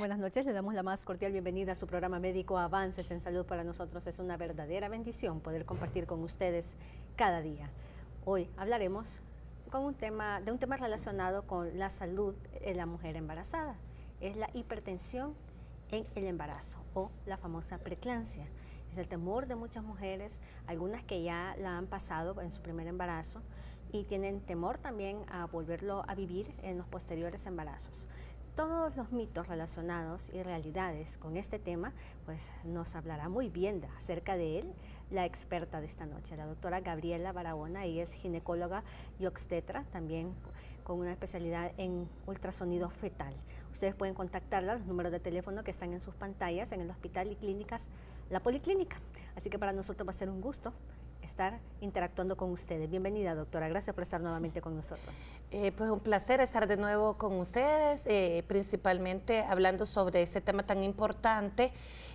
buenas noches. Le damos la más cordial bienvenida a su programa médico Avances en Salud. Para nosotros es una verdadera bendición poder compartir con ustedes cada día. Hoy hablaremos de un tema relacionado con la salud de la mujer embarazada. Es la hipertensión en el embarazo o la famosa preeclampsia. Es el temor de muchas mujeres, algunas que ya la han pasado en su primer embarazo y tienen temor también a volverlo a vivir en los posteriores embarazos. Todos los mitos relacionados y realidades con este tema, pues nos hablará muy bien acerca de él la experta de esta noche, la doctora Gabriela Barahona. Ella es ginecóloga y obstetra, también con una especialidad en ultrasonido fetal. Ustedes pueden contactarla a los números de teléfono que están en sus pantallas en el Hospital y Clínicas La Policlínica. Así que para nosotros va a ser un gusto estar interactuando con ustedes. Bienvenida, doctora. Gracias por estar nuevamente con nosotros. Pues un placer estar de nuevo con ustedes, principalmente hablando sobre este tema tan importante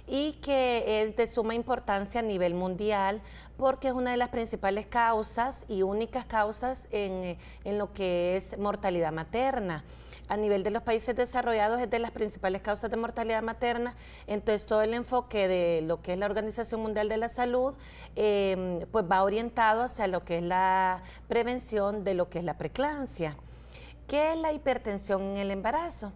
y que es de suma importancia a nivel mundial porque es una de las principales causas y únicas causas en lo que es mortalidad materna. A nivel de los países desarrollados es de las principales causas de mortalidad materna, entonces todo el enfoque de lo que es la Organización Mundial de la Salud pues va orientado hacia lo que es la prevención de lo que es la preeclampsia. ¿Qué es la hipertensión en el embarazo?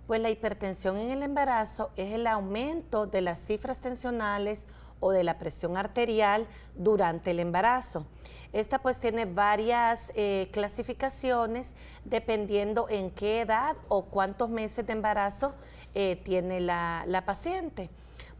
Pues la hipertensión en el embarazo es el aumento de las cifras tensionales o de la presión arterial durante el embarazo. Esta pues tiene varias clasificaciones dependiendo en qué edad o cuántos meses de embarazo tiene la paciente.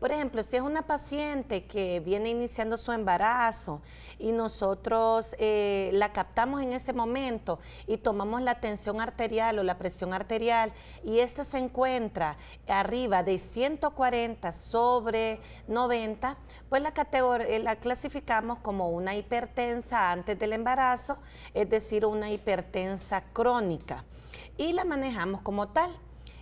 Por ejemplo, si es una paciente que viene iniciando su embarazo y nosotros la captamos en ese momento y tomamos la tensión arterial o la presión arterial y esta se encuentra arriba de 140 sobre 90, pues la clasificamos como una hipertensa antes del embarazo, es decir, una hipertensa crónica, y la manejamos como tal.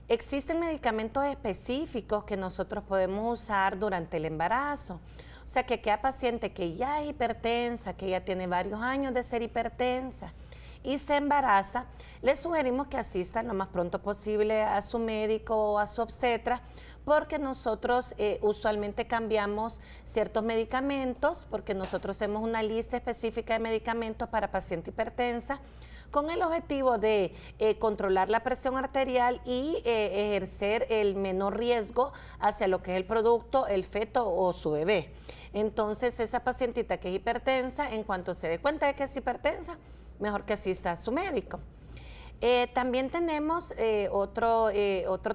Existen medicamentos específicos que nosotros podemos usar durante el embarazo. O sea, que aquella paciente que ya es hipertensa, que ya tiene varios años de ser hipertensa y se embaraza, le sugerimos que asista lo más pronto posible a su médico o a su obstetra, porque nosotros usualmente cambiamos ciertos medicamentos, porque nosotros tenemos una lista específica de medicamentos para paciente hipertensa, con el objetivo de controlar la presión arterial y ejercer el menor riesgo hacia lo que es el producto, el feto o su bebé. Entonces, esa pacientita que es hipertensa, en cuanto se dé cuenta de que es hipertensa, mejor que asista a su médico. También tenemos otro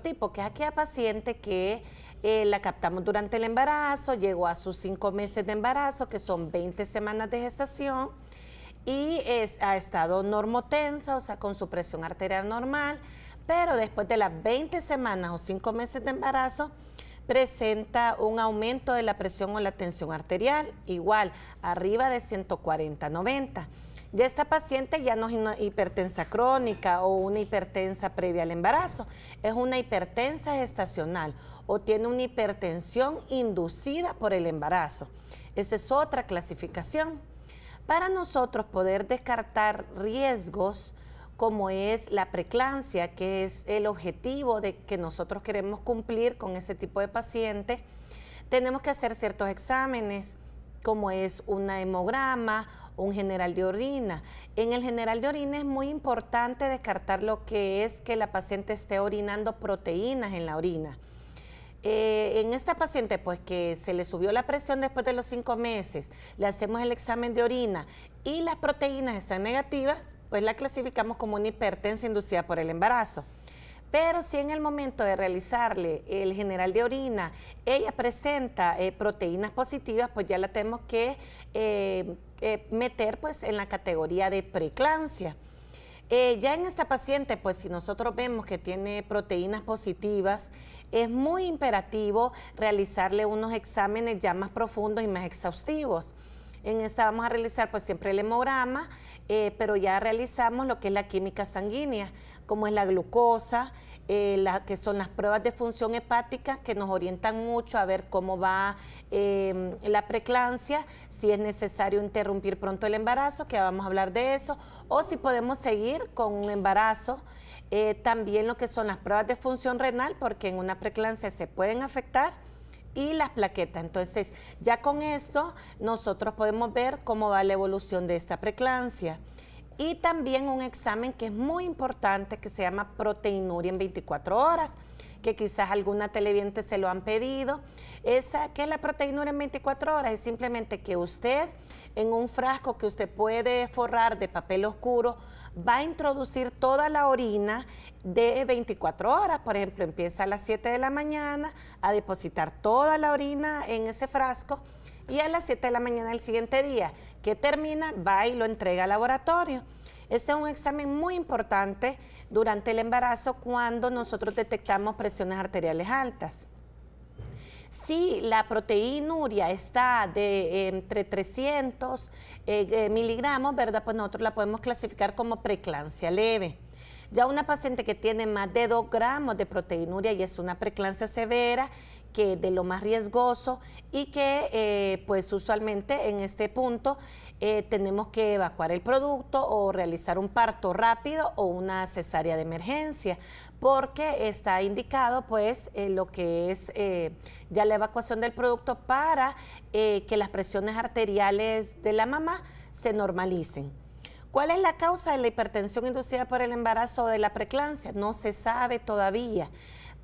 tipo, que es aquella paciente que la captamos durante el embarazo, llegó a sus 5 meses de embarazo, que son 20 semanas de gestación, y ha estado normotensa, o sea, con su presión arterial normal, pero después de las 20 semanas o 5 meses de embarazo, presenta un aumento de la presión o la tensión arterial, igual, arriba de 140/90. Ya esta paciente ya no es una hipertensa crónica o una hipertensa previa al embarazo, es una hipertensa gestacional o tiene una hipertensión inducida por el embarazo. Esa es otra clasificación. Para nosotros poder descartar riesgos como es la preeclampsia, que es el objetivo de que nosotros queremos cumplir con ese tipo de paciente, tenemos que hacer ciertos exámenes, como es un hemograma, un general de orina. En el general de orina es muy importante descartar lo que es que la paciente esté orinando proteínas en la orina. En esta paciente, pues que se le subió la presión después de los 5 meses, le hacemos el examen de orina y las proteínas están negativas, pues la clasificamos como una hipertensa inducida por el embarazo. Pero si en el momento de realizarle el general de orina, ella presenta proteínas positivas, pues ya la tenemos que meter pues en la categoría de preeclampsia. Ya en esta paciente, pues si nosotros vemos que tiene proteínas positivas, es muy imperativo realizarle unos exámenes ya más profundos y más exhaustivos. En esta vamos a realizar pues siempre el hemograma, pero ya realizamos lo que es la química sanguínea, como es la glucosa, que son las pruebas de función hepática que nos orientan mucho a ver cómo va la preeclampsia, si es necesario interrumpir pronto el embarazo, que vamos a hablar de eso, o si podemos seguir con un embarazo también lo que son las pruebas de función renal, porque en una preeclampsia se pueden afectar, y las plaquetas. Entonces, ya con esto nosotros podemos ver cómo va la evolución de esta preeclampsia. Y también un examen que es muy importante, que se llama proteinuria en 24 horas, que quizás alguna televidente se lo han pedido. ¿Qué es la proteinuria en 24 horas? Es simplemente que usted, en un frasco que usted puede forrar de papel oscuro, va a introducir toda la orina de 24 horas. Por ejemplo, empieza a las 7 de la mañana a depositar toda la orina en ese frasco, y a las 7 de la mañana del siguiente día que termina, va y lo entrega al laboratorio. Este es un examen muy importante durante el embarazo cuando nosotros detectamos presiones arteriales altas. Si la proteinuria está de entre 300 miligramos, ¿verdad? Pues nosotros la podemos clasificar como preeclampsia leve. Ya una paciente que tiene más de 2 gramos de proteinuria y es una preeclampsia severa, que de lo más riesgoso, y que pues usualmente en este punto tenemos que evacuar el producto o realizar un parto rápido o una cesárea de emergencia, porque está indicado pues lo que es ya la evacuación del producto para que las presiones arteriales de la mamá se normalicen. ¿Cuál es la causa de la hipertensión inducida por el embarazo o de la preeclampsia? No se sabe todavía,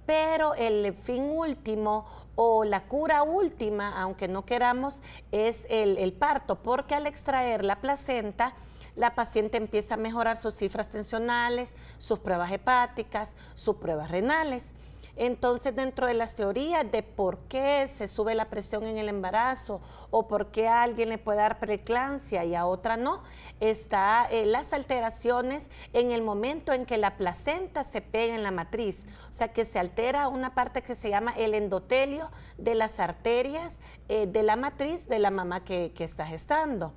pero el fin último o la cura última, aunque no queramos, es el parto, porque al extraer la placenta, la paciente empieza a mejorar sus cifras tensionales, sus pruebas hepáticas, sus pruebas renales. Entonces, dentro de las teorías de por qué se sube la presión en el embarazo o por qué a alguien le puede dar preeclampsia y a otra no, está las alteraciones en el momento en que la placenta se pega en la matriz, o sea que se altera una parte que se llama el endotelio de las arterias de la matriz de la mamá que está gestando.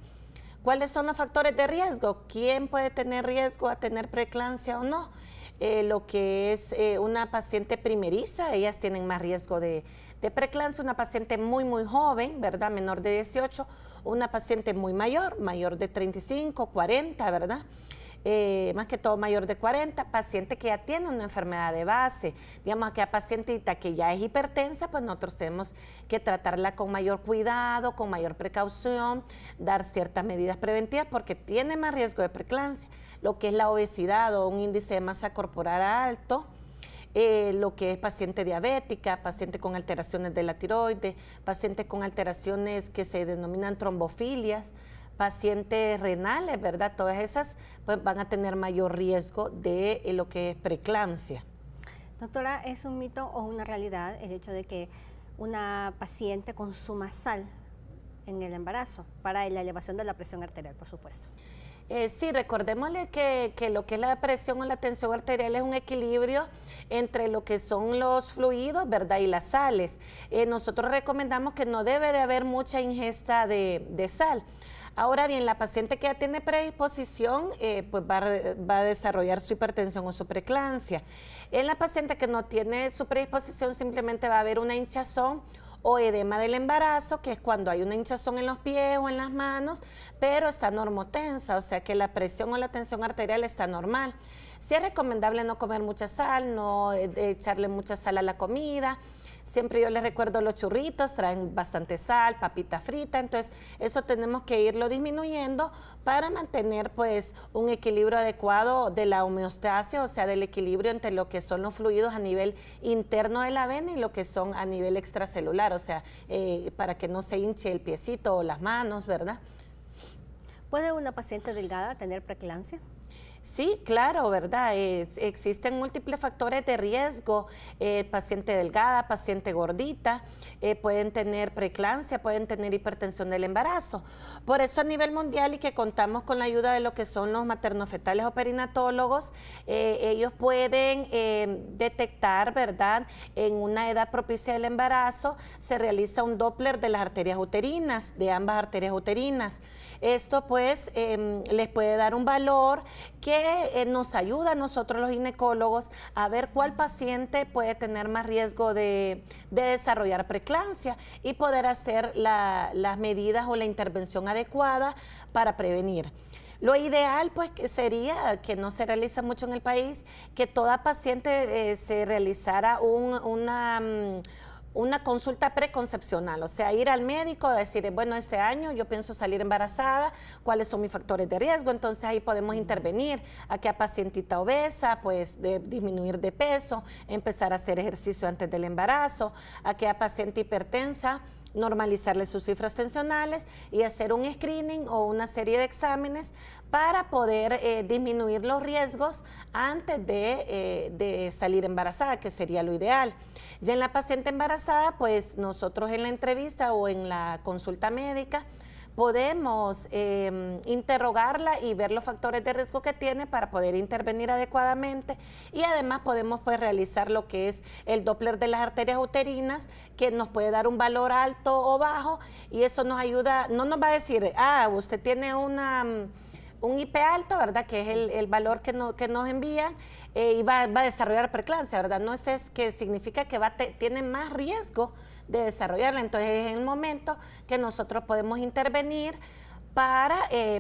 ¿Cuáles son los factores de riesgo? ¿Quién puede tener riesgo a tener preeclampsia o no? Lo que es una paciente primeriza, ellas tienen más riesgo de preeclampsia, una paciente muy joven, ¿verdad? Menor de 18, una paciente muy mayor, mayor de 35, 40, ¿verdad? Más que todo mayor de 40, paciente que ya tiene una enfermedad de base, digamos, aquella pacientita que ya es hipertensa, pues nosotros tenemos que tratarla con mayor cuidado, con mayor precaución, dar ciertas medidas preventivas porque tiene más riesgo de preeclampsia, lo que es la obesidad o un índice de masa corporal alto, lo que es paciente diabética, paciente con alteraciones de la tiroides, paciente con alteraciones que se denominan trombofilias, pacientes renales, ¿verdad? Todas esas pues, van a tener mayor riesgo de lo que es preeclampsia. Doctora, ¿es un mito o una realidad el hecho de que una paciente consuma sal en el embarazo para la elevación de la presión arterial, por supuesto? Sí, recordémosle que lo que es la presión o la tensión arterial es un equilibrio entre lo que son los fluidos, ¿verdad? Y las sales. Nosotros recomendamos que no debe de haber mucha ingesta de sal. Ahora bien, la paciente que ya tiene predisposición, pues va a desarrollar su hipertensión o su preeclampsia. En la paciente que no tiene su predisposición, simplemente va a haber una hinchazón o edema del embarazo, que es cuando hay una hinchazón en los pies o en las manos, pero está normotensa, o sea que la presión o la tensión arterial está normal. Sí es recomendable no comer mucha sal, no echarle mucha sal a la comida. Siempre yo les recuerdo los churritos, traen bastante sal, papita frita, entonces eso tenemos que irlo disminuyendo para mantener pues un equilibrio adecuado de la homeostasia, o sea del equilibrio entre lo que son los fluidos a nivel interno de la vena y lo que son a nivel extracelular, o sea para que no se hinche el piecito o las manos, ¿verdad? ¿Puede una paciente delgada tener preeclampsia? Sí, claro, ¿verdad? Existen múltiples factores de riesgo, paciente delgada, paciente gordita, pueden tener preeclampsia, pueden tener hipertensión del embarazo. Por eso a nivel mundial y que contamos con la ayuda de lo que son los maternofetales o perinatólogos, ellos pueden detectar, ¿verdad? En una edad propicia del embarazo, se realiza un Doppler de las arterias uterinas, de ambas arterias uterinas. Esto pues les puede dar un valor que nos ayuda a nosotros los ginecólogos a ver cuál paciente puede tener más riesgo de desarrollar preeclampsia y poder hacer las medidas o la intervención adecuada para prevenir. Lo ideal pues que sería, que no se realiza mucho en el país, que toda paciente se realizara una consulta preconcepcional, o sea, ir al médico, decir, bueno, este año yo pienso salir embarazada, ¿cuáles son mis factores de riesgo? Entonces ahí podemos intervenir. Aquella pacientita obesa, pues disminuir de peso, empezar a hacer ejercicio antes del embarazo. Aquella paciente hipertensa, normalizarle sus cifras tensionales y hacer un screening o una serie de exámenes para poder disminuir los riesgos antes de salir embarazada, que sería lo ideal. Ya en la paciente embarazada, pues nosotros en la entrevista o en la consulta médica podemos interrogarla y ver los factores de riesgo que tiene para poder intervenir adecuadamente, y además podemos pues realizar lo que es el Doppler de las arterias uterinas, que nos puede dar un valor alto o bajo, y eso nos ayuda, no nos va a decir, usted tiene un IP alto, ¿verdad? Que es el valor que nos envían, y va a desarrollar preeclampsia, ¿verdad? No es que significa que tiene más riesgo de desarrollarla. Entonces es el momento que nosotros podemos intervenir para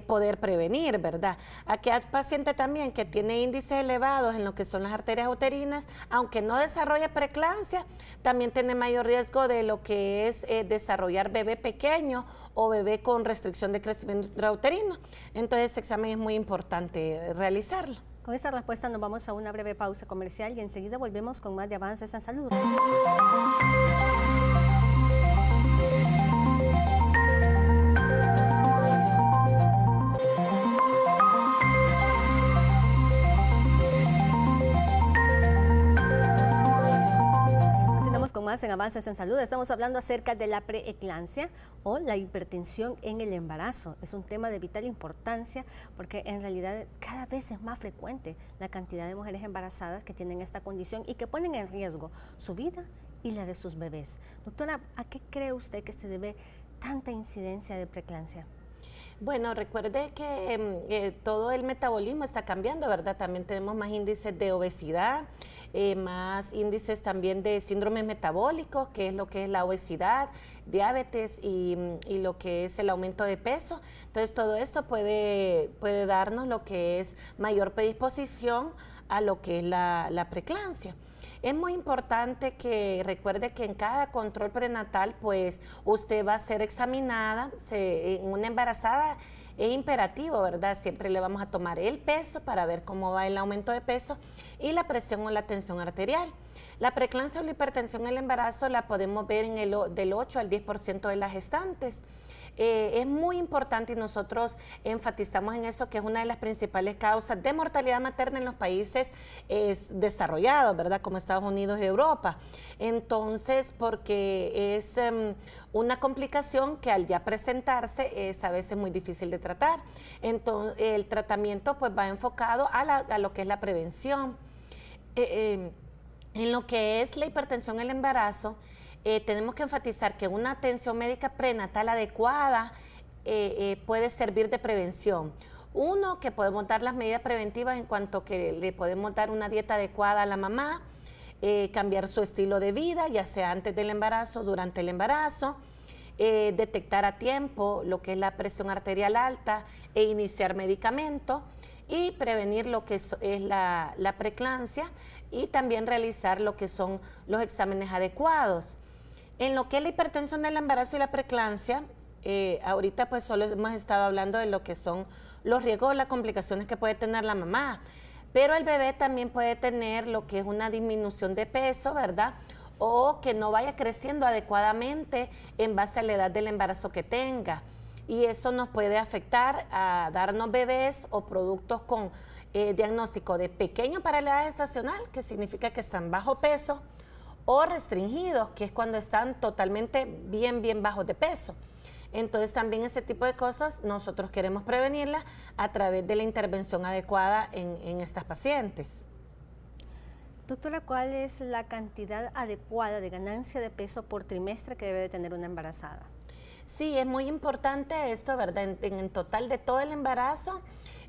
poder prevenir, ¿verdad? Aquel paciente también que tiene índices elevados en lo que son las arterias uterinas, aunque no desarrolle preeclampsia, también tiene mayor riesgo de lo que es desarrollar bebé pequeño o bebé con restricción de crecimiento intrauterino. Entonces ese examen es muy importante realizarlo. Con esta respuesta nos vamos a una breve pausa comercial y enseguida volvemos con más de Avances en Salud. Con más en Avances en Salud. Estamos hablando acerca de la preeclampsia o la hipertensión en el embarazo. Es un tema de vital importancia porque en realidad cada vez es más frecuente la cantidad de mujeres embarazadas que tienen esta condición y que ponen en riesgo su vida y la de sus bebés. Doctora, ¿a qué cree usted que se debe tanta incidencia de preeclampsia? Bueno, recuerde que todo el metabolismo está cambiando, ¿verdad? También tenemos más índices de obesidad, más índices también de síndromes metabólicos, que es la obesidad, diabetes y lo que es el aumento de peso. Entonces, todo esto puede darnos lo que es mayor predisposición a lo que es la preeclampsia. Es muy importante que recuerde que en cada control prenatal, pues usted va a ser examinada. En una embarazada es imperativo, ¿verdad? Siempre le vamos a tomar el peso para ver cómo va el aumento de peso y la presión o la tensión arterial. La preeclampsia o la hipertensión en el embarazo la podemos ver del 8 al 10% de las gestantes. Es muy importante y nosotros enfatizamos en eso, que es una de las principales causas de mortalidad materna en los países desarrollados, ¿verdad? Como Estados Unidos y Europa. Entonces, porque es una complicación que al ya presentarse es a veces muy difícil de tratar. Entonces, el tratamiento pues va enfocado a lo que es la prevención. En lo que es la hipertensión en el embarazo, tenemos que enfatizar que una atención médica prenatal adecuada puede servir de prevención. Uno, que podemos dar las medidas preventivas en cuanto que le podemos dar una dieta adecuada a la mamá, cambiar su estilo de vida, ya sea antes del embarazo, durante el embarazo, detectar a tiempo lo que es la presión arterial alta e iniciar medicamentos, y prevenir lo que es la preeclampsia, y también realizar lo que son los exámenes adecuados. En lo que es la hipertensión del embarazo y la preeclampsia, ahorita pues solo hemos estado hablando de lo que son los riesgos, las complicaciones que puede tener la mamá, pero el bebé también puede tener lo que es una disminución de peso, ¿verdad? O que no vaya creciendo adecuadamente en base a la edad del embarazo que tenga. Y eso nos puede afectar a darnos bebés o productos con diagnóstico de pequeño para la edad gestacional, que significa que están bajo peso, o restringidos, que es cuando están totalmente bien bajos de peso. Entonces también ese tipo de cosas nosotros queremos prevenirlas a través de la intervención adecuada en estas pacientes. Doctora, ¿cuál es la cantidad adecuada de ganancia de peso por trimestre que debe de tener una embarazada? Sí, es muy importante esto, ¿verdad? En total de todo el embarazo,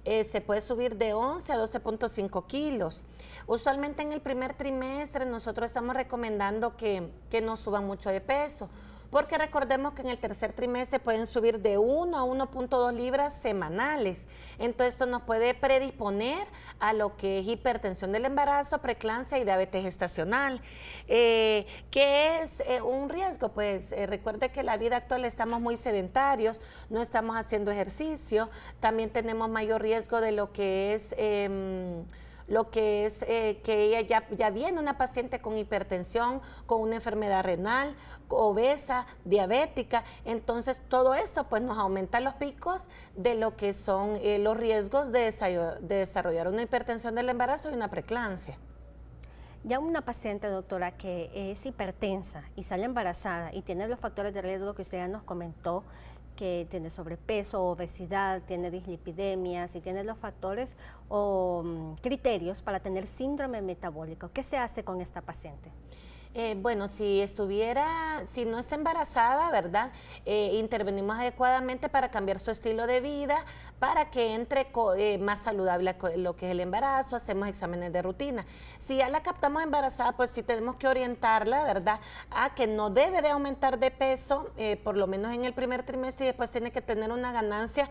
se puede subir de 11 a 12.5 kilos. Usualmente en el primer trimestre nosotros estamos recomendando que no suban mucho de peso, porque recordemos que en el tercer trimestre pueden subir de 1 a 1.2 libras semanales. Entonces esto nos puede predisponer a lo que es hipertensión del embarazo, preeclampsia y diabetes gestacional. ¿Qué es un riesgo? Pues recuerde que en la vida actual estamos muy sedentarios, no estamos haciendo ejercicio, también tenemos mayor riesgo de lo que es que ella ya viene una paciente con hipertensión, con una enfermedad renal, obesa, diabética. Entonces todo esto pues nos aumenta los picos de lo que son los riesgos de desarrollar una hipertensión del embarazo y una preeclampsia. Ya una paciente, doctora, que es hipertensa y sale embarazada y tiene los factores de riesgo que usted ya nos comentó, que tiene sobrepeso, obesidad, tiene dislipidemias y tiene los factores o criterios para tener síndrome metabólico. ¿Qué se hace con esta paciente? Bueno, si no está embarazada, ¿verdad? Intervenimos adecuadamente para cambiar su estilo de vida, para que entre más saludable lo que es el embarazo, hacemos exámenes de rutina. Si ya la captamos embarazada, pues sí tenemos que orientarla, ¿verdad? A que no debe de aumentar de peso, por lo menos en el primer trimestre, y después tiene que tener una ganancia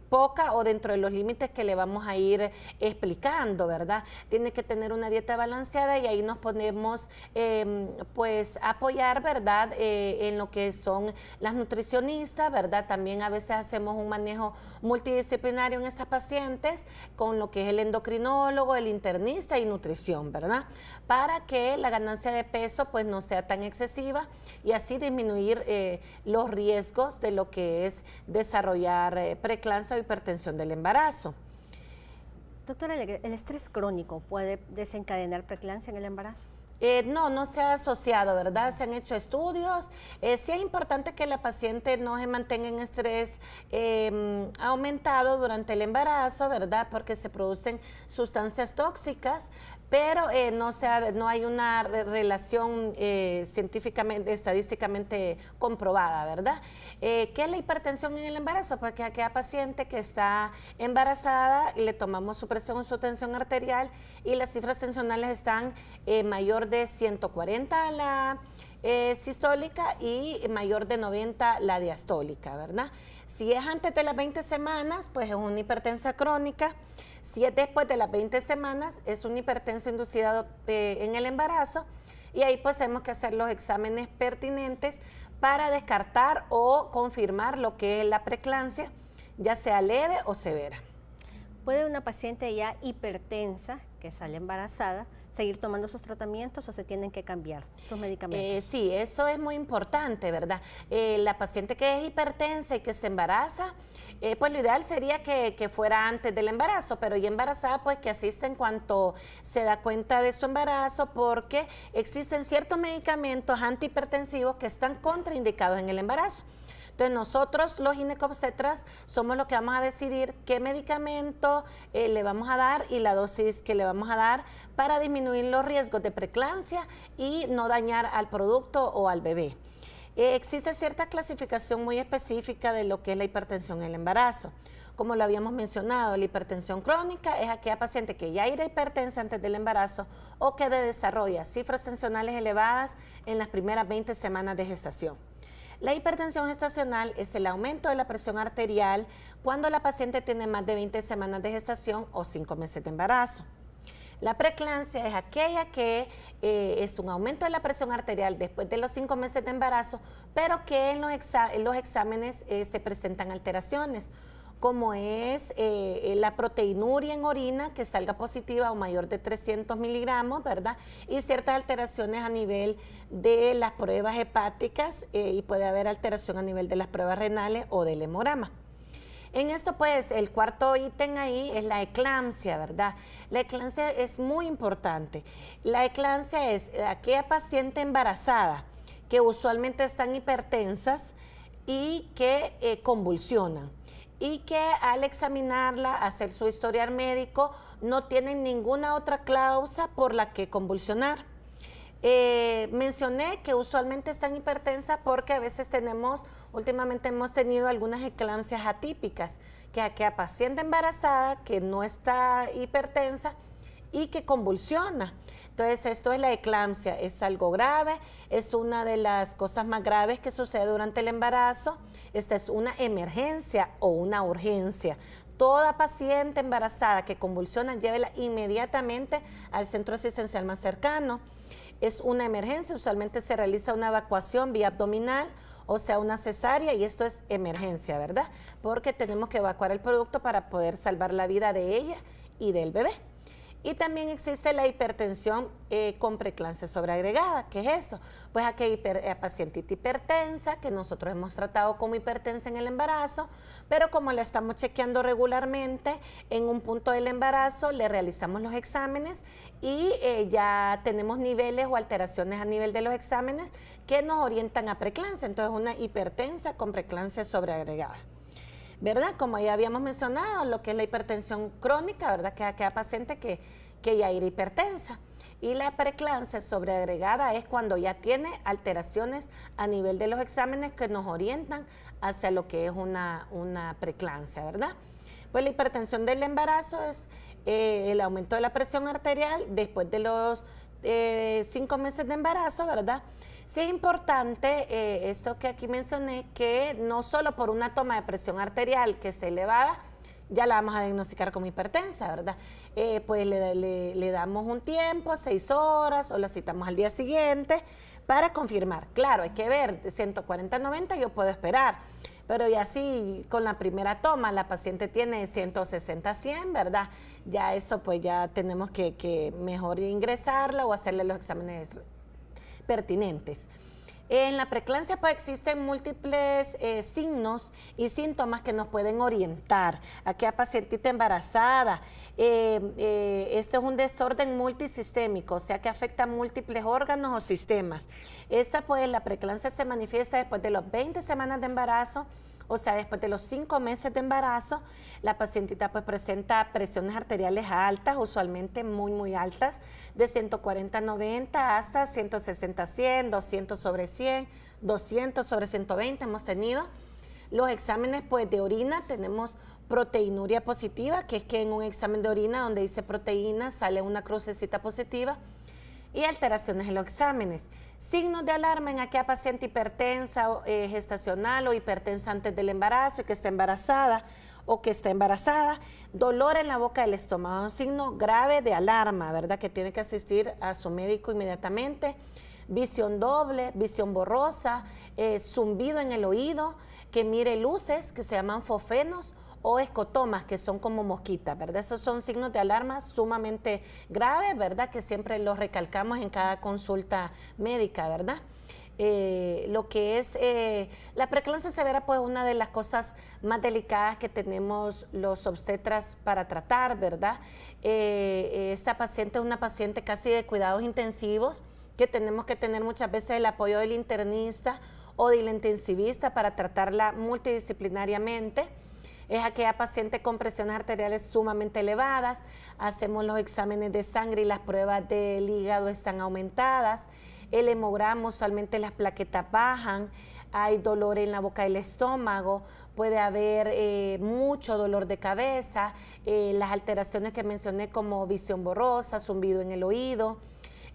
poca o dentro de los límites que le vamos a ir explicando, ¿verdad? Tiene que tener una dieta balanceada y ahí nos podemos pues apoyar, ¿verdad? En lo que son las nutricionistas, ¿verdad? También a veces hacemos un manejo multidisciplinario en estas pacientes con lo que es el endocrinólogo, el internista y nutrición, ¿verdad? Para que la ganancia de peso pues no sea tan excesiva y así disminuir los riesgos de lo que es desarrollar preeclampsia o hipertensión del embarazo. Doctora, ¿el estrés crónico puede desencadenar preeclampsia en el embarazo? No se ha asociado, ¿verdad? Se han hecho estudios. Sí es importante que la paciente no se mantenga en estrés aumentado durante el embarazo, ¿verdad? Porque se producen sustancias tóxicas, pero no hay una relación científicamente, estadísticamente comprobada, ¿verdad? ¿Qué es la hipertensión en el embarazo? Pues que a aquella paciente que está embarazada le tomamos su presión o su tensión arterial y las cifras tensionales están mayor de 140 la sistólica y mayor de 90 la diastólica, ¿verdad? Si es antes de las 20 semanas, pues es una hipertensa crónica. Si es después de las 20 semanas, es una hipertensa inducida en el embarazo y ahí pues tenemos que hacer los exámenes pertinentes para descartar o confirmar lo que es la preeclampsia, ya sea leve o severa. ¿Puede una paciente ya hipertensa que sale embarazada seguir tomando sus tratamientos o se tienen que cambiar sus medicamentos? Sí, eso es muy importante, ¿verdad? La paciente que es hipertensa y que se embaraza, pues lo ideal sería que fuera antes del embarazo, pero ya embarazada, pues que asista en cuanto se da cuenta de su embarazo, porque existen ciertos medicamentos antihipertensivos que están contraindicados en el embarazo. Entonces nosotros los ginecobstetras somos los que vamos a decidir qué medicamento le vamos a dar y la dosis que le vamos a dar para disminuir los riesgos de preeclampsia y no dañar al producto o al bebé. Existe cierta clasificación muy específica de lo que es la hipertensión en el embarazo. Como lo habíamos mencionado, la hipertensión crónica es aquella paciente que ya era hipertensa antes del embarazo o que desarrolla cifras tensionales elevadas en las primeras 20 semanas de gestación. La hipertensión gestacional es el aumento de la presión arterial cuando la paciente tiene más de 20 semanas de gestación o 5 meses de embarazo. La preeclampsia es aquella que es un aumento de la presión arterial después de los 5 meses de embarazo, pero que en los exámenes se presentan alteraciones, como es la proteinuria en orina que salga positiva o mayor de 300 miligramos, ¿verdad? Y ciertas alteraciones a nivel de las pruebas hepáticas y puede haber alteración a nivel de las pruebas renales o del hemograma. En esto, pues, el cuarto ítem ahí es la eclampsia, ¿verdad? La eclampsia es muy importante. La eclampsia es aquella paciente embarazada que usualmente están hipertensas y que convulsionan, y que al examinarla, hacer su historial médico, no tienen ninguna otra causa por la que convulsionar. Mencioné que usualmente están hipertensas porque a veces últimamente hemos tenido algunas eclampsias atípicas, que aquella paciente embarazada que no está hipertensa y que convulsiona. Entonces, esto es la eclampsia, es algo grave, es una de las cosas más graves que sucede durante el embarazo. Esta es una emergencia o una urgencia. Toda paciente embarazada que convulsiona, llévela inmediatamente al centro asistencial más cercano. Es una emergencia, usualmente se realiza una evacuación vía abdominal, o sea, una cesárea, y esto es emergencia, ¿verdad? Porque tenemos que evacuar el producto para poder salvar la vida de ella y del bebé. Y también existe la hipertensión con preeclampsia sobreagregada. ¿Qué es esto? Pues aquella pacientita hipertensa que nosotros hemos tratado como hipertensa en el embarazo, pero como la estamos chequeando regularmente, en un punto del embarazo le realizamos los exámenes y ya tenemos niveles o alteraciones a nivel de los exámenes que nos orientan a preeclampsia. Entonces, una hipertensa con preeclampsia sobreagregada, ¿verdad? Como ya habíamos mencionado, lo que es la hipertensión crónica, ¿verdad? Que aquella paciente que ya era hipertensa. Y la preeclampsia sobreagregada es cuando ya tiene alteraciones a nivel de los exámenes que nos orientan hacia lo que es una preeclampsia, ¿verdad? Pues la hipertensión del embarazo es el aumento de la presión arterial después de los 5 meses de embarazo, ¿verdad? Sí es importante esto que aquí mencioné, que no solo por una toma de presión arterial que esté elevada, ya la vamos a diagnosticar como hipertensa, ¿verdad? Pues le damos un tiempo, 6 horas, o la citamos al día siguiente para confirmar. Claro, hay que ver, de 140-90 yo puedo esperar, pero ya sí, con la primera toma, la paciente tiene 160-100, ¿verdad? Ya eso, pues ya tenemos que mejor ingresarla o hacerle los exámenes pertinentes. En la preeclampsia pues existen múltiples signos y síntomas que nos pueden orientar. Aquella pacientita embarazada, este es un desorden multisistémico, o sea que afecta múltiples órganos o sistemas. La preeclampsia se manifiesta después de las 20 semanas de embarazo, o sea, después de los 5 meses de embarazo. La pacientita pues presenta presiones arteriales altas, usualmente muy altas, de 140-90 hasta 160-100, 200 sobre 100, 200 sobre 120 hemos tenido. Los exámenes pues de orina, tenemos proteinuria positiva, que es que en un examen de orina donde dice proteína sale una crucecita positiva, y alteraciones en los exámenes. Signos de alarma en aquella paciente hipertensa gestacional o hipertensa antes del embarazo y que está embarazada o que está embarazada. Dolor en la boca del estómago, un signo grave de alarma, ¿verdad? Que tiene que asistir a su médico inmediatamente. Visión doble, visión borrosa, zumbido en el oído, que mire luces que se llaman fosfenos, o escotomas, que son como mosquitas, ¿verdad? Esos son signos de alarma sumamente graves, ¿verdad? Que siempre los recalcamos en cada consulta médica, ¿verdad? Lo que es la preeclampsia severa, pues una de las cosas más delicadas que tenemos los obstetras para tratar, ¿verdad? Esta paciente es una paciente casi de cuidados intensivos, que tenemos que tener muchas veces el apoyo del internista o del intensivista para tratarla multidisciplinariamente. Es aquella paciente con presiones arteriales sumamente elevadas, hacemos los exámenes de sangre y las pruebas del hígado están aumentadas, el hemograma, usualmente las plaquetas bajan, hay dolor en la boca del estómago, puede haber mucho dolor de cabeza, las alteraciones que mencioné como visión borrosa, zumbido en el oído.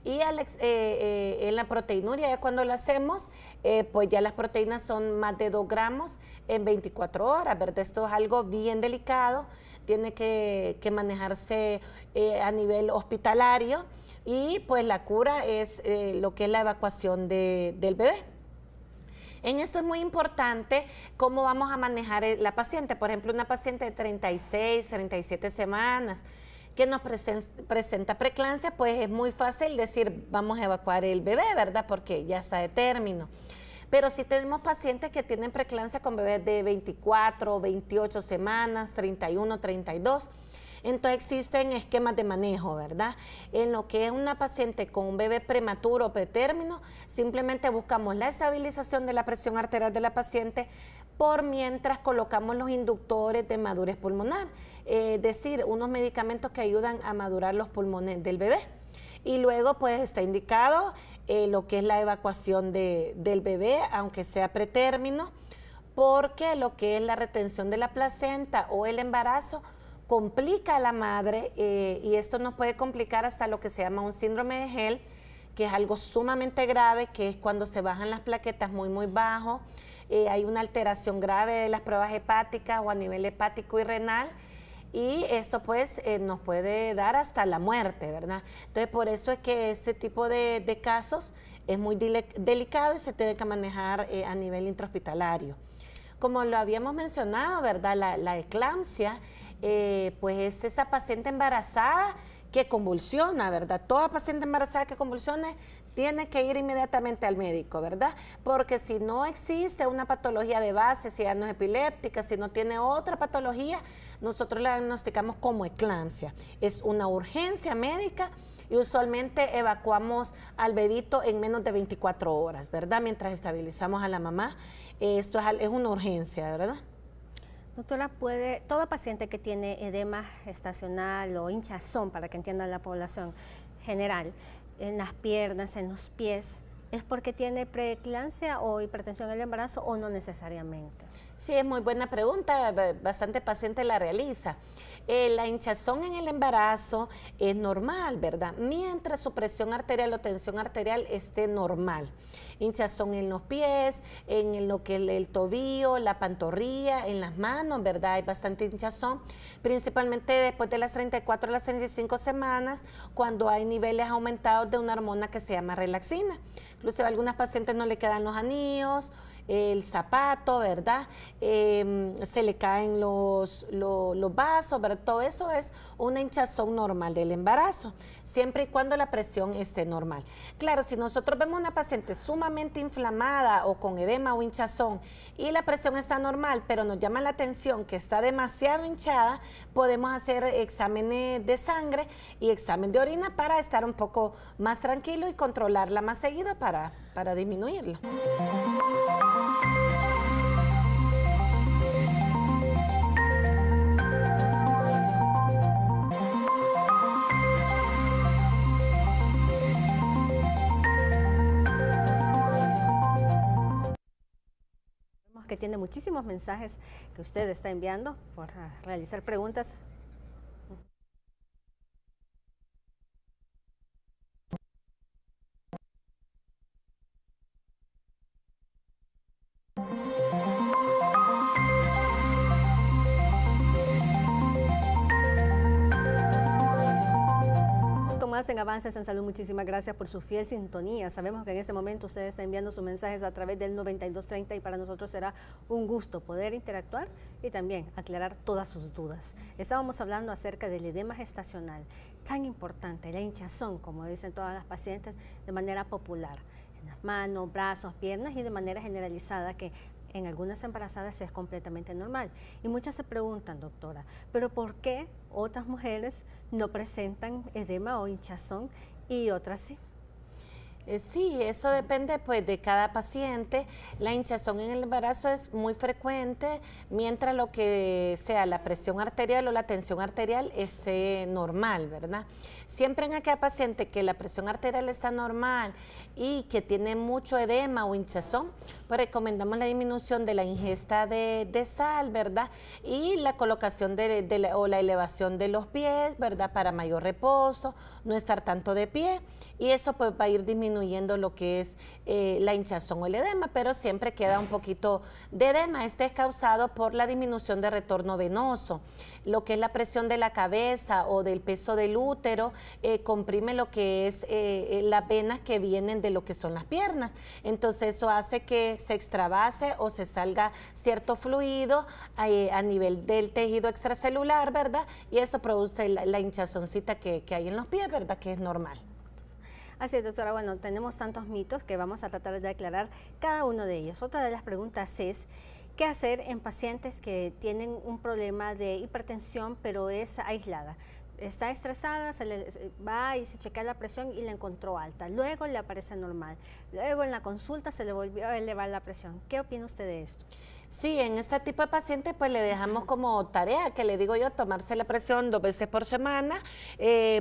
Y en la proteinuria, ya cuando lo hacemos, pues ya las proteínas son más de 2 gramos en 24 horas, ¿verdad? Esto es algo bien delicado, tiene que manejarse a nivel hospitalario, y pues la cura es lo que es la evacuación del bebé. En esto es muy importante cómo vamos a manejar la paciente. Por ejemplo, una paciente de 36, 37 semanas, que nos presenta preeclampsia, pues es muy fácil decir vamos a evacuar el bebé, ¿verdad? Porque ya está de término. Pero si tenemos pacientes que tienen preeclampsia con bebés de 24, 28 semanas, 31, 32, entonces existen esquemas de manejo, ¿verdad? En lo que es una paciente con un bebé prematuro o pretérmino, simplemente buscamos la estabilización de la presión arterial de la paciente por mientras colocamos los inductores de madurez pulmonar, es decir, unos medicamentos que ayudan a madurar los pulmones del bebé. Y luego pues está indicado lo que es la evacuación del bebé, aunque sea pretérmino, porque lo que es la retención de la placenta o el embarazo complica a la madre y esto nos puede complicar hasta lo que se llama un síndrome de Hell, que es algo sumamente grave, que es cuando se bajan las plaquetas muy bajo, hay una alteración grave de las pruebas hepáticas o a nivel hepático y renal, y esto pues nos puede dar hasta la muerte, ¿verdad? Entonces por eso es que este tipo de casos es muy delicado y se tiene que manejar a nivel intrahospitalario. Como lo habíamos mencionado, ¿verdad? La eclampsia, pues es esa paciente embarazada que convulsiona, ¿verdad? Toda paciente embarazada que convulsione tiene que ir inmediatamente al médico, ¿verdad? Porque si no existe una patología de base, si ya no es epiléptica, si no tiene otra patología, nosotros la diagnosticamos como eclampsia. Es una urgencia médica y usualmente evacuamos al bebito en menos de 24 horas, ¿verdad? Mientras estabilizamos a la mamá. Esto es una urgencia, ¿verdad? Doctora, toda paciente que tiene edema estacional o hinchazón, para que entienda la población general, en las piernas, en los pies, ¿es porque tiene preeclampsia o hipertensión en el embarazo o no necesariamente? Sí, es muy buena pregunta, bastante paciente la realiza. La hinchazón en el embarazo es normal, ¿verdad? Mientras su presión arterial o tensión arterial esté normal. Hinchazón en los pies, en lo que es el tobillo, la pantorrilla, en las manos, ¿verdad? Hay bastante hinchazón, principalmente después de las 34 a las 35 semanas, cuando hay niveles aumentados de una hormona que se llama relaxina. Inclusive a algunas pacientes no le quedan los anillos, el zapato, ¿verdad? Se le caen los vasos, ¿verdad? Todo eso es una hinchazón normal del embarazo, siempre y cuando la presión esté normal. Claro, si nosotros vemos una paciente sumamente inflamada o con edema o hinchazón y la presión está normal, pero nos llama la atención que está demasiado hinchada, podemos hacer exámenes de sangre y examen de orina para estar un poco más tranquilo y controlarla más seguido para disminuirla. Que tiene muchísimos mensajes que usted está enviando por realizar preguntas. Más en Avances en Salud, muchísimas gracias por su fiel sintonía. Sabemos que en este momento usted está enviando sus mensajes a través del 9230 y para nosotros será un gusto poder interactuar y también aclarar todas sus dudas. Estábamos hablando acerca del edema gestacional, tan importante, la hinchazón, como dicen todas las pacientes, de manera popular, en las manos, brazos, piernas y de manera generalizada, que en algunas embarazadas es completamente normal. Y muchas se preguntan, doctora, ¿pero por qué otras mujeres no presentan edema o hinchazón y otras sí? Sí, eso depende pues de cada paciente. La hinchazón en el embarazo es muy frecuente, mientras lo que sea la presión arterial o la tensión arterial esté normal, ¿verdad? Siempre en aquella paciente que la presión arterial está normal y que tiene mucho edema o hinchazón, pues recomendamos la disminución de la ingesta de sal, ¿verdad? Y la colocación o la elevación de los pies, ¿verdad? Para mayor reposo, no estar tanto de pie, y eso pues va a ir disminuyendo lo que es la hinchazón o el edema, pero siempre queda un poquito de edema. Este es causado por la disminución de retorno venoso. Lo que es la presión de la cabeza o del peso del útero comprime lo que es las venas que vienen de lo que son las piernas. Entonces eso hace que se extravase o se salga cierto fluido a nivel del tejido extracelular, ¿verdad? Y eso produce la hinchazoncita que hay en los pies, ¿verdad? Que es normal. Así es, doctora. Bueno, tenemos tantos mitos que vamos a tratar de aclarar cada uno de ellos. Otra de las preguntas es, ¿qué hacer en pacientes que tienen un problema de hipertensión pero es aislada? está estresada, va y se chequea la presión y la encontró alta. Luego le aparece normal. Luego en la consulta se le volvió a elevar la presión. ¿Qué opina usted de esto? Sí, en este tipo de pacientes pues le dejamos como tarea, que le digo yo, tomarse la presión 2 veces por semana.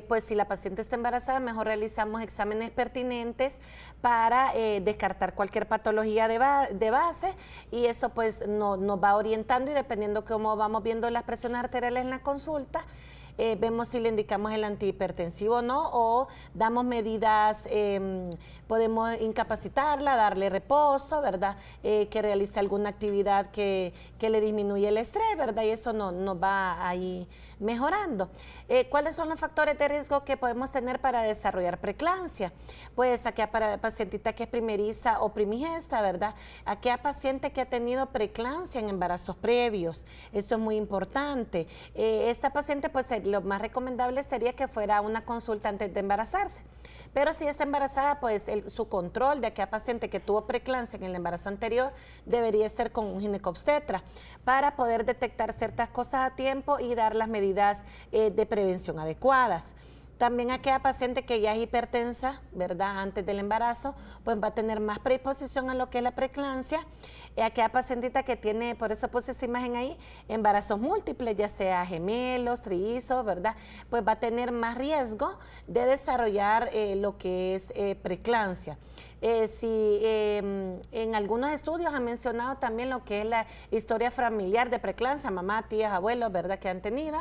Pues si la paciente está embarazada, mejor realizamos exámenes pertinentes para descartar cualquier patología de base, y eso pues nos va orientando, y dependiendo cómo vamos viendo las presiones arteriales en la consulta, vemos si le indicamos el antihipertensivo o no, o damos medidas, podemos incapacitarla, darle reposo, ¿verdad? Que realice alguna actividad que le disminuya el estrés, ¿verdad? Y eso nos va ahí mejorando. ¿Cuáles son los factores de riesgo que podemos tener para desarrollar preeclampsia? Pues aquella pacientita que es primeriza o primigesta, ¿verdad? Aquella paciente que ha tenido preeclampsia en embarazos previos, eso es muy importante. Esta paciente, pues lo más recomendable sería que fuera a una consulta antes de embarazarse. Pero si está embarazada, pues su control de aquella paciente que tuvo preeclampsia en el embarazo anterior debería ser con un ginecobstetra para poder detectar ciertas cosas a tiempo y dar las medidas de prevención adecuadas. También aquella paciente que ya es hipertensa, ¿verdad? Antes del embarazo, pues va a tener más predisposición a lo que es la preeclampsia. Aquella pacientita que tiene, por eso puse esa imagen ahí, embarazos múltiples, ya sea gemelos, trillizos, ¿verdad? Pues va a tener más riesgo de desarrollar lo que es preeclampsia. En algunos estudios han mencionado también lo que es la historia familiar de preeclampsia, mamá, tías, abuelos, ¿verdad? Que han tenido.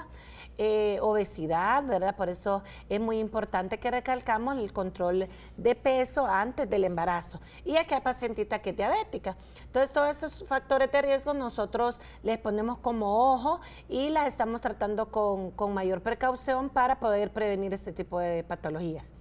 Obesidad, ¿verdad? Por eso es muy importante que recalcamos el control de peso antes del embarazo. Y aquella pacientita que es diabética. Entonces, todos esos factores de riesgo nosotros les ponemos como ojo y las estamos tratando con mayor precaución para poder prevenir este tipo de patologías.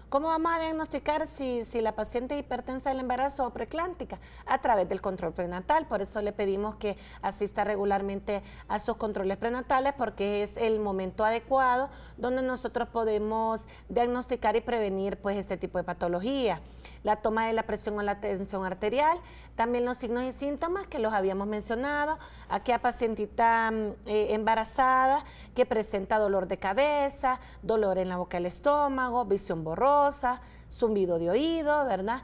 ¿Cómo vamos a diagnosticar si la paciente es hipertensa del embarazo o preeclámptica? A través del control prenatal. Por eso le pedimos que asista regularmente a sus controles prenatales, porque es el momento adecuado donde nosotros podemos diagnosticar y prevenir pues este tipo de patología. La toma de la presión o la tensión arterial, también los signos y síntomas que los habíamos mencionado, aquella pacientita embarazada que presenta dolor de cabeza, dolor en la boca del estómago, visión borrosa, zumbido de oído, ¿verdad?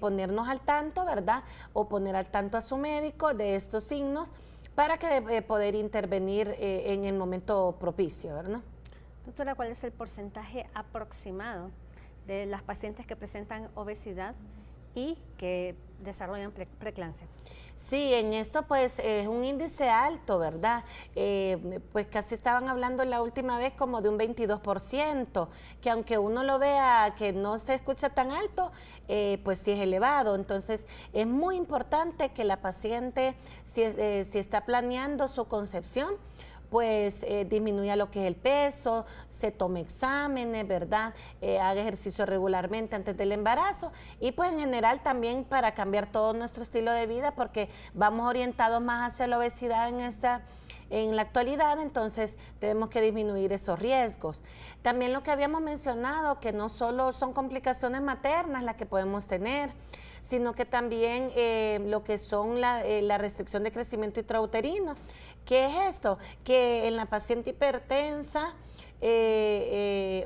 Ponernos al tanto, ¿verdad? O poner al tanto a su médico de estos signos para que poder intervenir en el momento propicio, ¿verdad? Doctora, ¿cuál es el porcentaje aproximado de las pacientes que presentan obesidad y que desarrollan preeclampsia? Sí, en esto pues es un índice alto, ¿verdad? Pues casi estaban hablando la última vez como de un 22%, que aunque uno lo vea que no se escucha tan alto, pues sí es elevado. Entonces es muy importante que la paciente, si está planeando su concepción, pues disminuya lo que es el peso, se tome exámenes, ¿verdad? Haga ejercicio regularmente antes del embarazo, y pues en general también para cambiar todo nuestro estilo de vida, porque vamos orientados más hacia la obesidad en la actualidad, entonces tenemos que disminuir esos riesgos. También lo que habíamos mencionado, que no solo son complicaciones maternas las que podemos tener, sino que también lo que son la restricción de crecimiento intrauterino. ¿Qué es esto? Que en la paciente hipertensa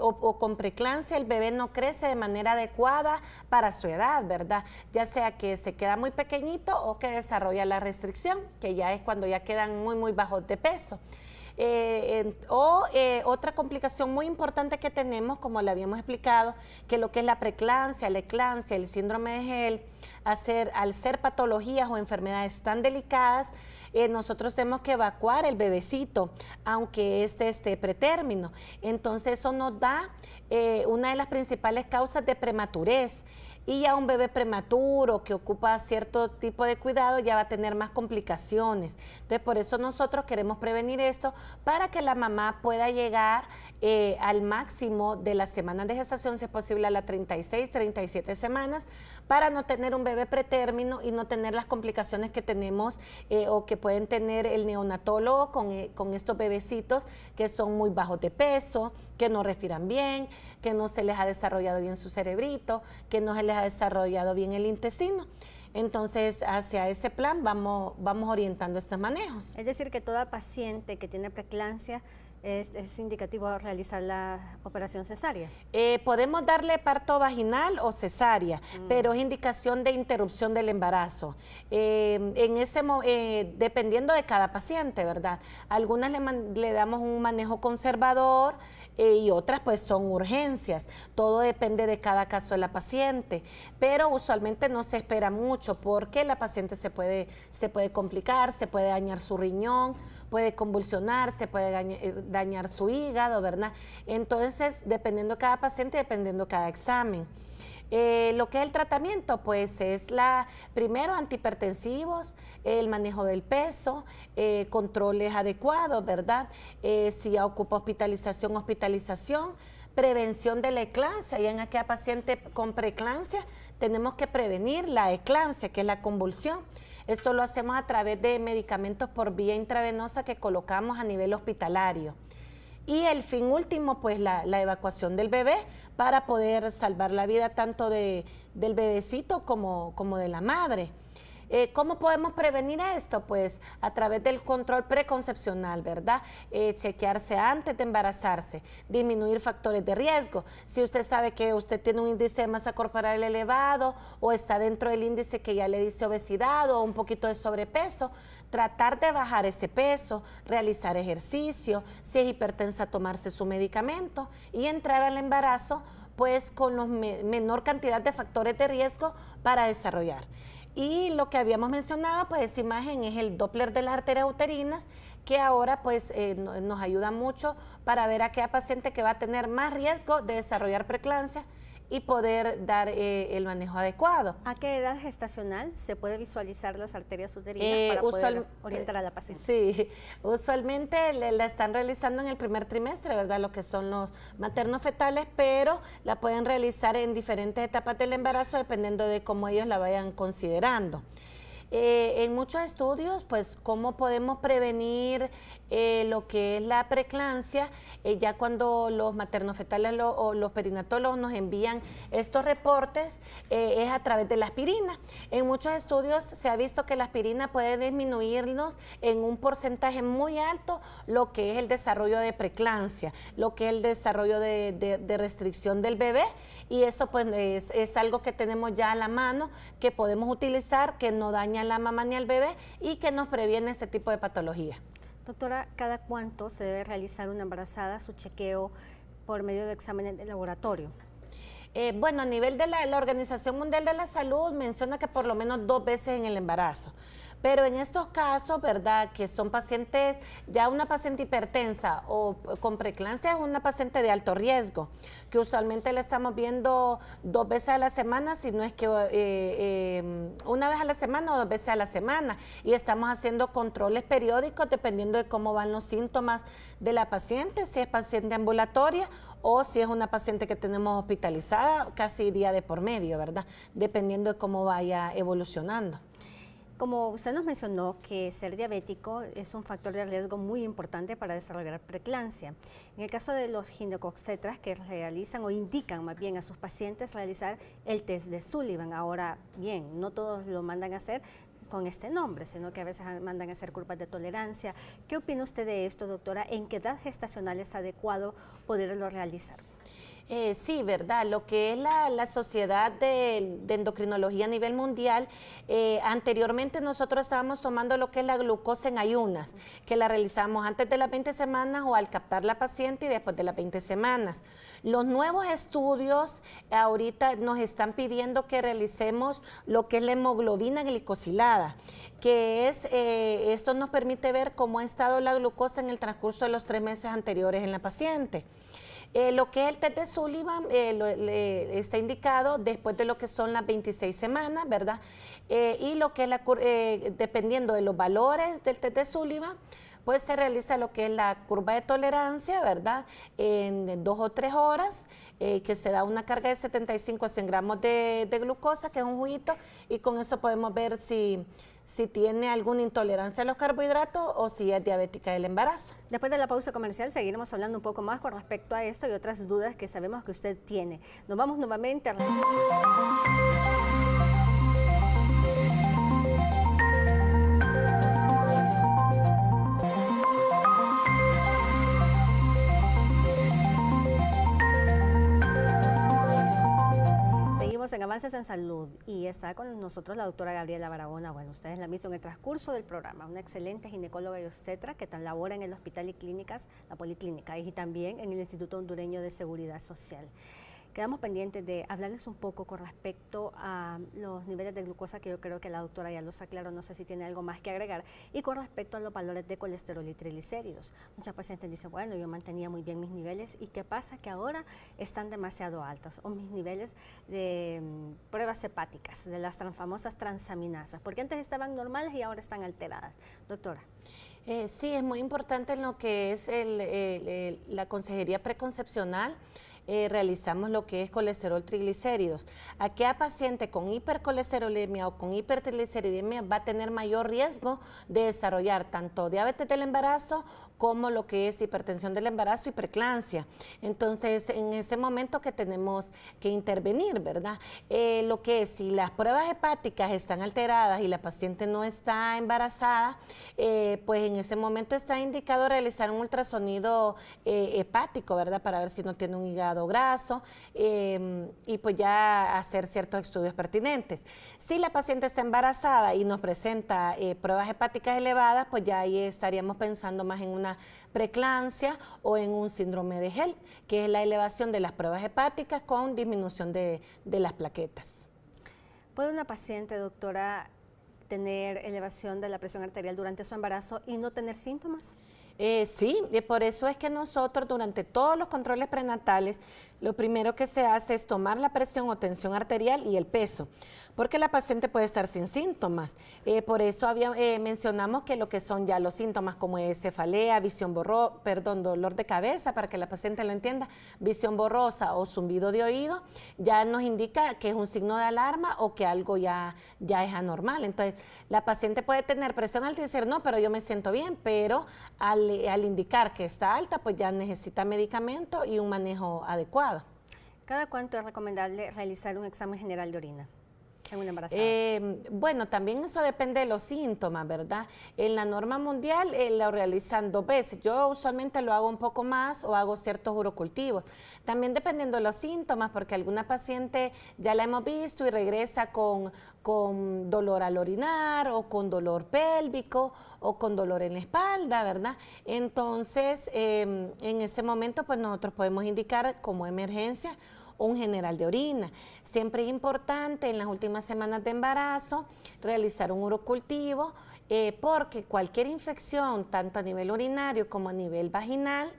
o con preeclampsia el bebé no crece de manera adecuada para su edad, ¿verdad? Ya sea que se queda muy pequeñito o que desarrolla la restricción, que ya es cuando ya quedan muy bajos de peso. Otra complicación muy importante que tenemos, como le habíamos explicado, que lo que es la preeclampsia, la eclampsia, el síndrome de Gel, al ser patologías o enfermedades tan delicadas, nosotros tenemos que evacuar el bebecito, aunque este esté pretérmino. Entonces eso nos da una de las principales causas de prematurez. Y ya un bebé prematuro que ocupa cierto tipo de cuidado ya va a tener más complicaciones. Entonces, por eso nosotros queremos prevenir esto, para que la mamá pueda llegar al máximo de las semanas de gestación, si es posible a las 36, 37 semanas, para no tener un bebé pretérmino y no tener las complicaciones que tenemos o que pueden tener el neonatólogo con estos bebecitos que son muy bajos de peso, que no respiran bien, que no se les ha desarrollado bien su cerebrito, que no se les ha desarrollado bien el intestino. Entonces, hacia ese plan vamos orientando estos manejos. Es decir, que toda paciente que tiene preeclampsia es indicativo realizar la operación cesárea. Podemos darle parto vaginal o cesárea, pero es indicación de interrupción del embarazo. Dependiendo de cada paciente, ¿verdad? Algunas le damos un manejo conservador y otras pues son urgencias. Todo depende de cada caso de la paciente, pero usualmente no se espera mucho porque la paciente se puede complicar, se puede dañar su riñón, puede convulsionarse, puede dañar su hígado, ¿verdad? Entonces, dependiendo de cada paciente, dependiendo de cada examen. Lo que es el tratamiento, pues es primero antihipertensivos, el manejo del peso, controles adecuados, ¿verdad? Si ya ocupa hospitalización, prevención de la eclampsia, y en aquella paciente con preeclampsia tenemos que prevenir la eclampsia, que es la convulsión. Esto lo hacemos a través de medicamentos por vía intravenosa que colocamos a nivel hospitalario. Y el fin último, pues la evacuación del bebé para poder salvar la vida tanto del bebecito como de la madre. ¿Cómo podemos prevenir esto? Pues a través del control preconcepcional, ¿verdad? Chequearse antes de embarazarse, disminuir factores de riesgo. Si usted sabe que usted tiene un índice de masa corporal elevado o está dentro del índice que ya le dice obesidad o un poquito de sobrepeso, tratar de bajar ese peso, realizar ejercicio, si es hipertensa, tomarse su medicamento y entrar al embarazo pues con la menor cantidad de factores de riesgo para desarrollar. Y lo que habíamos mencionado, pues esa imagen es el Doppler de las arterias uterinas, que ahora pues nos ayuda mucho para ver a aquella paciente que va a tener más riesgo de desarrollar preeclampsia y poder dar el manejo adecuado. ¿A qué edad gestacional se puede visualizar las arterias uterinas para poder orientar a la paciente? Sí, usualmente la están realizando en el primer trimestre, ¿verdad? Lo que son los maternos fetales, pero la pueden realizar en diferentes etapas del embarazo dependiendo de cómo ellos la vayan considerando. En muchos estudios, pues, cómo podemos prevenir lo que es la preeclampsia, ya cuando los maternofetales o los perinatólogos nos envían estos reportes, es a través de la aspirina. En muchos estudios se ha visto que la aspirina puede disminuirnos en un porcentaje muy alto lo que es el desarrollo de preeclampsia, lo que es el desarrollo de restricción del bebé, y eso pues es algo que tenemos ya a la mano, que podemos utilizar, que no daña a la mamá ni al bebé y que nos previene ese tipo de patología. Doctora, ¿cada cuánto se debe realizar una embarazada su chequeo por medio de exámenes de laboratorio? Bueno, a nivel de la Organización Mundial de la Salud menciona que por lo menos 2 veces en el embarazo. Pero en estos casos, ¿verdad?, que son pacientes, ya una paciente hipertensa o con preeclampsia es una paciente de alto riesgo, que usualmente la estamos viendo 2 veces a la semana, si no es que una vez a la semana o 2 veces a la semana, y estamos haciendo controles periódicos dependiendo de cómo van los síntomas de la paciente, si es paciente ambulatoria o si es una paciente que tenemos hospitalizada casi día de por medio, ¿verdad?, dependiendo de cómo vaya evolucionando. Como usted nos mencionó que ser diabético es un factor de riesgo muy importante para desarrollar preeclampsia. En el caso de los ginecobstetras que realizan o indican más bien a sus pacientes realizar el test de Sullivan, ahora bien, no todos lo mandan a hacer con este nombre, sino que a veces mandan a hacer curvas de tolerancia. ¿Qué opina usted de esto, doctora? ¿En qué edad gestacional es adecuado poderlo realizar? Sí, verdad. Lo que es la Sociedad de Endocrinología a nivel mundial, anteriormente nosotros estábamos tomando lo que es la glucosa en ayunas, que la realizamos antes de las 20 semanas o al captar la paciente y después de las 20 semanas. Los nuevos estudios ahorita nos están pidiendo que realicemos lo que es la hemoglobina glicosilada, que es, esto nos permite ver cómo ha estado la glucosa en el transcurso de los 3 meses anteriores en la paciente. Lo que es el test de Sullivan está indicado después de lo que son las 26 semanas, ¿verdad? Y lo que es dependiendo de los valores del test de Sullivan, pues se realiza lo que es la curva de tolerancia, ¿verdad? En 2 o 3 horas, que se da una carga de 75 a 100 gramos de glucosa, que es un juguito, y con eso podemos ver si tiene alguna intolerancia a los carbohidratos o si es diabética del embarazo. Después de la pausa comercial seguiremos hablando un poco más con respecto a esto y otras dudas que sabemos que usted tiene. Nos vamos nuevamente a... en Avances en Salud y está con nosotros la doctora Gabriela Barahona. Bueno, ustedes la han visto en el transcurso del programa, una excelente ginecóloga y obstetra que labora en el Hospital y Clínicas, la Policlínica, y también en el Instituto Hondureño de Seguridad Social. Quedamos pendientes de hablarles un poco con respecto a los niveles de glucosa, que yo creo que la doctora ya los aclaró, no sé si tiene algo más que agregar, y con respecto a los valores de colesterol y triglicéridos. Muchas pacientes dicen, bueno, yo mantenía muy bien mis niveles, ¿y qué pasa? Que ahora están demasiado altos, o mis niveles de pruebas hepáticas, de las famosas transaminasas, porque antes estaban normales y ahora están alteradas. Doctora. Sí, es muy importante en lo que es la consejería preconcepcional. Realizamos lo que es colesterol triglicéridos. Aquella paciente con hipercolesterolemia o con hipertrigliceridemia va a tener mayor riesgo de desarrollar tanto diabetes del embarazo como lo que es hipertensión del embarazo y preeclampsia. Entonces, en ese momento que tenemos que intervenir, ¿verdad? Lo que es, si las pruebas hepáticas están alteradas y la paciente no está embarazada, pues en ese momento está indicado realizar un ultrasonido hepático, ¿verdad? Para ver si no tiene un hígado graso y pues ya hacer ciertos estudios pertinentes. Si la paciente está embarazada y nos presenta pruebas hepáticas elevadas, pues ya ahí estaríamos pensando más en una preeclampsia o en un síndrome de HELP, que es la elevación de las pruebas hepáticas con disminución de las plaquetas. ¿Puede una paciente, doctora, tener elevación de la presión arterial durante su embarazo y no tener síntomas? Sí, por eso es que nosotros durante todos los controles prenatales lo primero que se hace es tomar la presión o tensión arterial y el peso, porque la paciente puede estar sin síntomas. Por eso mencionamos que lo que son ya los síntomas como es cefalea, dolor de cabeza, para que la paciente lo entienda, visión borrosa o zumbido de oído, ya nos indica que es un signo de alarma o que algo ya es anormal. Entonces, la paciente puede tener presión alta y decir, no, pero yo me siento bien, pero al indicar que está alta, pues ya necesita medicamento y un manejo adecuado. ¿Cada cuánto es recomendable realizar un examen general de orina en una embarazada? Bueno, también eso depende de los síntomas, ¿verdad? En la norma mundial lo realizan 2 veces. Yo usualmente lo hago un poco más o hago ciertos urocultivos. También dependiendo de los síntomas, porque alguna paciente ya la hemos visto y regresa con dolor al orinar o con dolor pélvico o con dolor en la espalda, ¿verdad? Entonces, en ese momento, pues nosotros podemos indicar como emergencia un general de orina. Siempre es importante en las últimas semanas de embarazo realizar un urocultivo porque cualquier infección, tanto a nivel urinario como a nivel vaginal,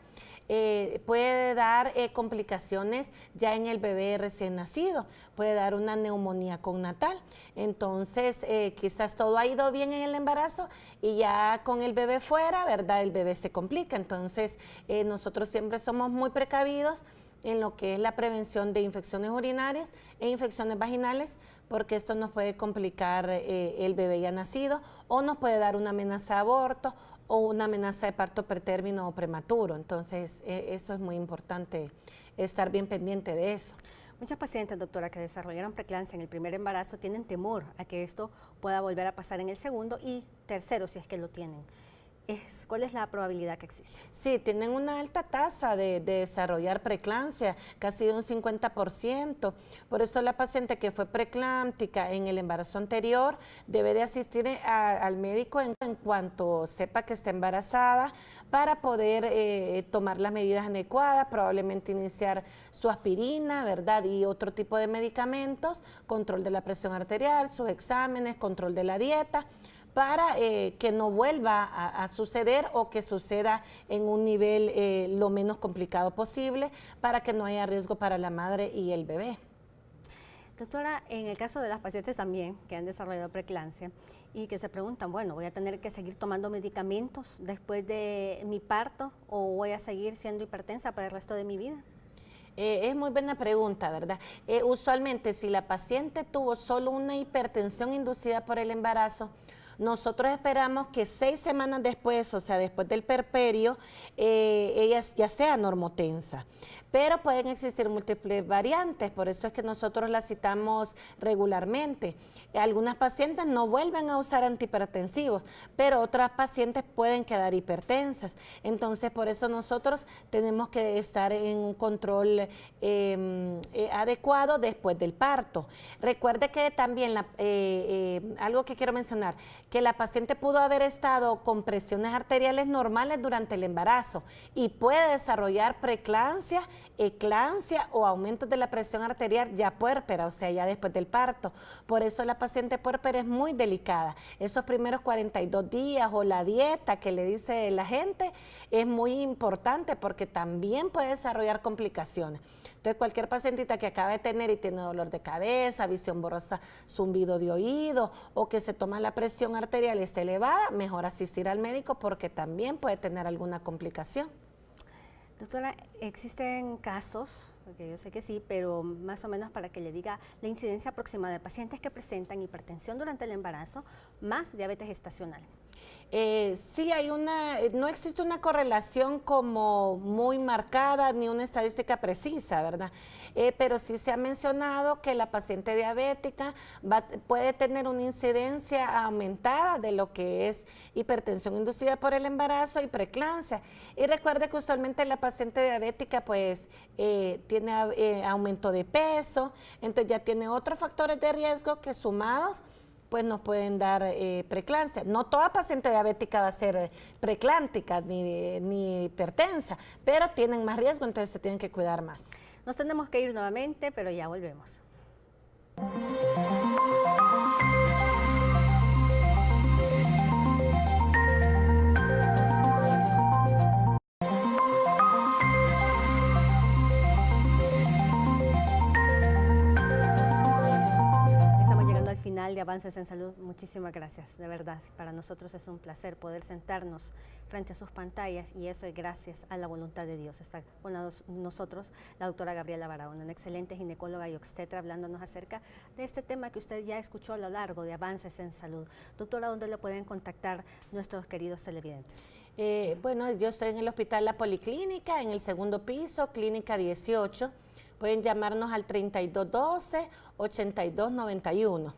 puede dar complicaciones ya en el bebé recién nacido, puede dar una neumonía connatal. Entonces, quizás todo ha ido bien en el embarazo y ya con el bebé fuera, ¿verdad? El bebé se complica. Entonces, nosotros siempre somos muy precavidos en lo que es la prevención de infecciones urinarias e infecciones vaginales, porque esto nos puede complicar el bebé ya nacido o nos puede dar una amenaza de aborto o una amenaza de parto pretérmino o prematuro. Entonces, eso es muy importante, estar bien pendiente de eso. Muchas pacientes, doctora, que desarrollaron preeclampsia en el primer embarazo tienen temor a que esto pueda volver a pasar en el segundo y tercero, si es que lo tienen. ¿Cuál es la probabilidad que existe? Sí, tienen una alta tasa de desarrollar preeclampsia, casi de un 50%. Por eso la paciente que fue preeclámptica en el embarazo anterior debe de asistir al médico en cuanto sepa que está embarazada para poder tomar las medidas adecuadas, probablemente iniciar su aspirina, ¿verdad? Y otro tipo de medicamentos, control de la presión arterial, sus exámenes, control de la dieta, para que no vuelva a suceder o que suceda en un nivel lo menos complicado posible para que no haya riesgo para la madre y el bebé. Doctora, en el caso de las pacientes también que han desarrollado preeclampsia y que se preguntan, bueno, ¿voy a tener que seguir tomando medicamentos después de mi parto o voy a seguir siendo hipertensa para el resto de mi vida? Es muy buena pregunta, ¿verdad? Usualmente si la paciente tuvo solo una hipertensión inducida por el embarazo, nosotros esperamos que 6 semanas después, o sea, después del puerperio, ella ya sea normotensa. Pero pueden existir múltiples variantes, por eso es que nosotros la citamos regularmente. Algunas pacientes no vuelven a usar antihipertensivos, pero otras pacientes pueden quedar hipertensas. Entonces, por eso nosotros tenemos que estar en un control adecuado después del parto. Recuerde que también, algo que quiero mencionar, que la paciente pudo haber estado con presiones arteriales normales durante el embarazo y puede desarrollar preeclampsia, eclampsia o aumentos de la presión arterial ya puérpera, o sea, ya después del parto. Por eso la paciente puérpera es muy delicada. Esos primeros 42 días o la dieta que le dice la gente es muy importante porque también puede desarrollar complicaciones. Entonces, cualquier pacientita que acaba de tener y tiene dolor de cabeza, visión borrosa, zumbido de oído o que se toma la presión arterial y está elevada, mejor asistir al médico porque también puede tener alguna complicación. Doctora, ¿existen casos, porque yo sé que sí, pero más o menos para que le diga la incidencia aproximada de pacientes que presentan hipertensión durante el embarazo más diabetes gestacional? Sí, no existe una correlación como muy marcada ni una estadística precisa, ¿verdad? Pero sí se ha mencionado que la paciente diabética puede tener una incidencia aumentada de lo que es hipertensión inducida por el embarazo y preeclampsia. Y recuerde que usualmente la paciente diabética pues tiene aumento de peso, entonces ya tiene otros factores de riesgo que sumados pues nos pueden dar preeclampsia. No toda paciente diabética va a ser preeclántica ni hipertensa, pero tienen más riesgo, entonces se tienen que cuidar más. Nos tenemos que ir nuevamente, pero ya volvemos. Final de Avances en Salud, muchísimas gracias, de verdad, para nosotros es un placer poder sentarnos frente a sus pantallas y eso es gracias a la voluntad de Dios. Está con nosotros la doctora Gabriela Barahona, una excelente ginecóloga y obstetra, hablándonos acerca de este tema que usted ya escuchó a lo largo de Avances en Salud. Doctora, ¿dónde lo pueden contactar nuestros queridos televidentes? Bueno, yo estoy en el Hospital La Policlínica, en el segundo piso, Clínica 18. Pueden llamarnos al 3212-8291.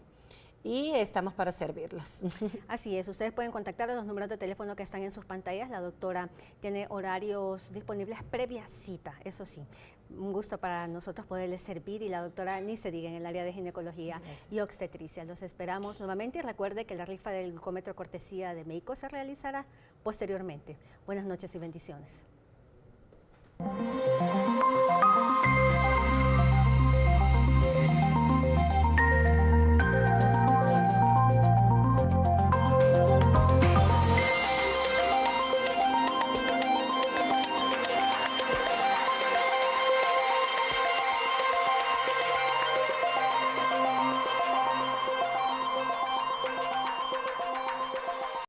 Y estamos para servirlos. Así es, ustedes pueden contactar a los números de teléfono que están en sus pantallas. La doctora tiene horarios disponibles previa cita, eso sí. Un gusto para nosotros poderles servir y la doctora ni se diga en el área de ginecología y obstetricia. Los esperamos nuevamente y recuerde que la rifa del glucómetro cortesía de México se realizará posteriormente. Buenas noches y bendiciones.